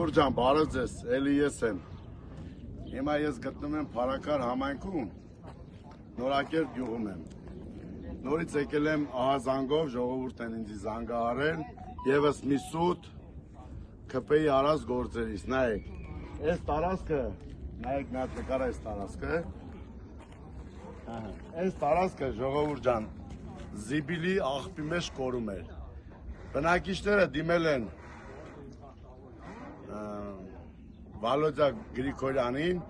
Ժողովուրդ ջան, բարև ձեզ, էլի ես եմ։ Հիմա ես գտնվում եմ Փարաքար համայնքում, Նորակերտ գյուղում եմ։ Նորից եկել եմ ահազանգով, ժողովուրդ են ինձ զանգահարել, եւս մի սուտ ԿՊ-ի արած գործերից, նայեք։ Այս տարածքը, նայեք մի հատ նկար այս տարածքը։ Այս տարածքը ժողովուրդ ջան, Զիբիլի աղբի մեջ կորում էր։ Բնակիչները դիմել են Վալոդյա Գրիգորյանին,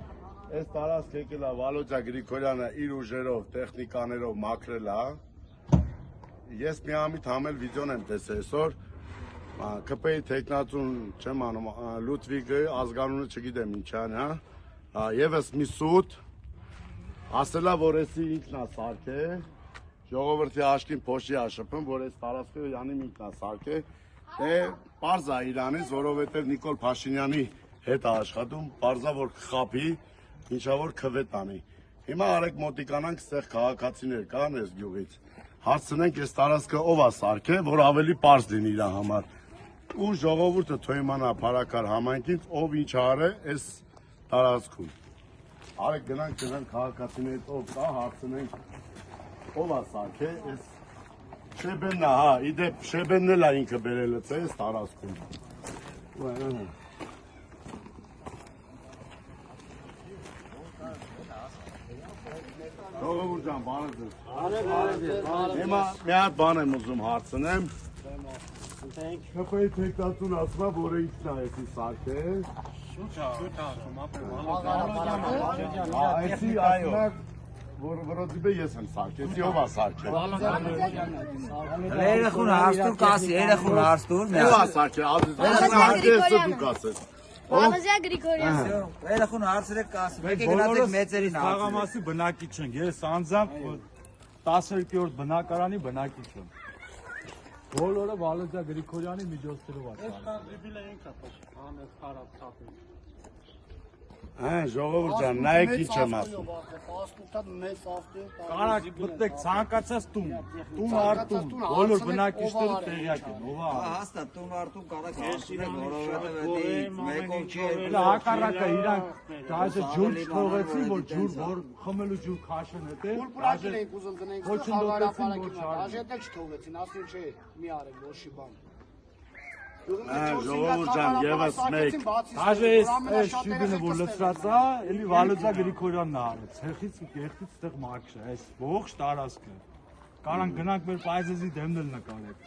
այս տարածքը եկել է Վալոդյա Գրիգորյանը իր ուժերով, տեխնիկաներով մաքրել է։ Ես միամիտ համել վիդեոն եմ տեսել այսօր, ԿՊ-ի տեխնացուն չեմ անում, Լուդվիգը, ազգանունը չգիտեմ ինչան, եւս մի սուտ, ասելա, որ էսի ինքն է սարքել, ժողովրդի աշկին փոշի է շփում, որ այս տարածքը յանի ինքն է սարքել, պարզ է իրանից, որովհետև Նիկոլ Փաշինյանի հետ է աշխատում, պարզա որ խափի, ինչա որ քվետ անի։ Հիմա արեք մոտիկանանք ստեղ քաղաքացիներ կան այս գյուղից։ Հարցնենք այս տարածքը ով է սարքել, որ ավելի պարզ լինի իր համար։ Ու ժողովուրդը թող իմանա Փարաքար համայնքից ով ինչ արել այս տարածքում։ Արեք գնանք քաղաքացիներից ով կա, հարցնենք ով է սարքել այս Շեբենն է, հա, իդեպ Շեբենն էլ է ինքը բերել է այս տարածքում։ Ժողովուրդ ջան, բարև ձեզ։ Հիմա մի հատ բան եմ ուզում հարցնեմ։ ԿՊ-ի տեխնացուն ասում է, որ ինքն է էսի սարքել։ Շուտ ասում, ապեր, Որոդիբե ես եմ սարքեցի, ով է սարքել։ Երեխուն հարստուր կասի, երեխուն հարստուր։ Ով է սարքել, դուք ասես։ Վալոդյա Գրիգորյան։ Երեխուն հարցրեք կասի, մեկը գնացեք մեծերին հարցրեք։ Խաղամասի բնակիչ ենք, ես անձամբ 12-րդ բնակարանի բնակիչ եմ։ Բոլորը Վալոդյա Գրիգորյանի միջոցներով է սարքել։ Ժողովուրդ ջան, նայեք ինչ եմ ասում։ Կարակ մտեք ցանկացած տուն արտուն, բոլոր բնակիչները տեղյակ են, ով է։ Հաստատ տուն արտուն կարակ հասցնեք, որովհետև մեկով չի։ Դա հակառակը իրանք դաժե ջուր չթողեցին, որ ջուր որ խմելու ջուր քաշեն հետը։ Պուրպուրակել ենք ուզում գնենք, դաժետը չթողեցին, ասում չէ, մի արեք, ոչի բան։ Ժողովուրդ ջան, եւս մեկ։ Դաժե այս շիբինը որ լցրած է, էլի Վալոդյա Գրիգորյանն է արել։ Ցեխից ու կեղտից այդտեղ մաքրը, այս ողջ տարածքը։ Կարան գնանք մեր պայզեզի դեմն էլ նկարեք։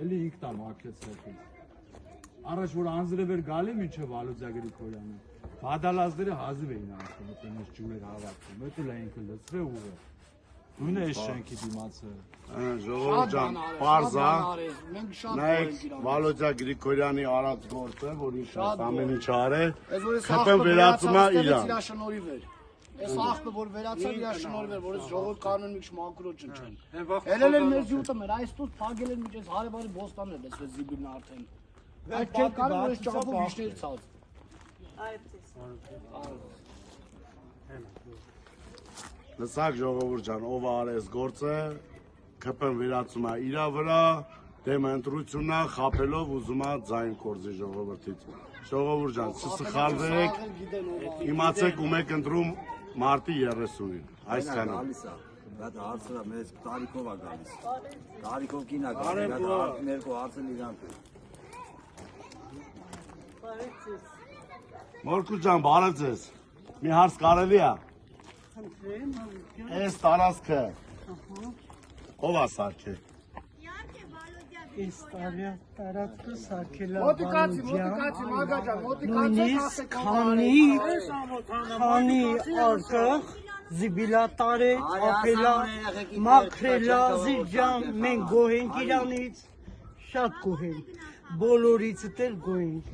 Էլի ինքն է մաքրել ցեխից։ Առաջ որ անձրև էր գալի մինչև Վալոդյա Գրիգորյանը։ Բադալազները հազիվ էին ասում, այդ այնպես ջուրեր հավաքում։ Հետո լա ինքը լցրել ու նույնը այս շենքի դիմացը։ Ժողովուրդ ջան, պարզ է, նայեք Վալոդյա Գրիգորյանի արած գործը, որ ինչ ամեն ինչ արել, ԿՊ-ն վերածում է իրան։ Այս աղբը որ վերացավ իր շնորհիվ էր, որ այս ժողովուրդ կանոն մի քիչ մակրոջ չեն։ Ելել են մեզ յուտը մեր, այս տուտ փագել են միջից հարևանի բոստաններ, այսպես Զիբիլն արդեն։ Այդ չէ կարող որ այս ճապով իշներ ցած։ Լսակ ժողովուրդ ջան, ով արել այս գործը, ԿՊ-ն վերածում է իրա վրա, դեմ ընտրությունն է, խափելով ուզում է ձայն կորզի ժողովրդից։ Ժողովուրդ ջան, չսխալվեք, իմացեք ում եք ընտրում մարտի 30-ին, այսքանը։ Դա հարցը մեծ տարիքով է գալիս։ Տարիքով կին է գալիս, դա ներկու հարցն իրանք է։ Մորկու ջան, բարև ձեզ։ Մի հարց կարելի է։ Այս տարածքը ով է սարքել։ Այս տարածքը սարքել է Մոտիկացի, մագաջան, նույնիսկ քանի արկղ զիբիլատարե, ապելա, մաքրելա, զիջան, մենք գոհ ենք իրանից, շատ գոհ ենք, բոլորից էլ գոհ ենք։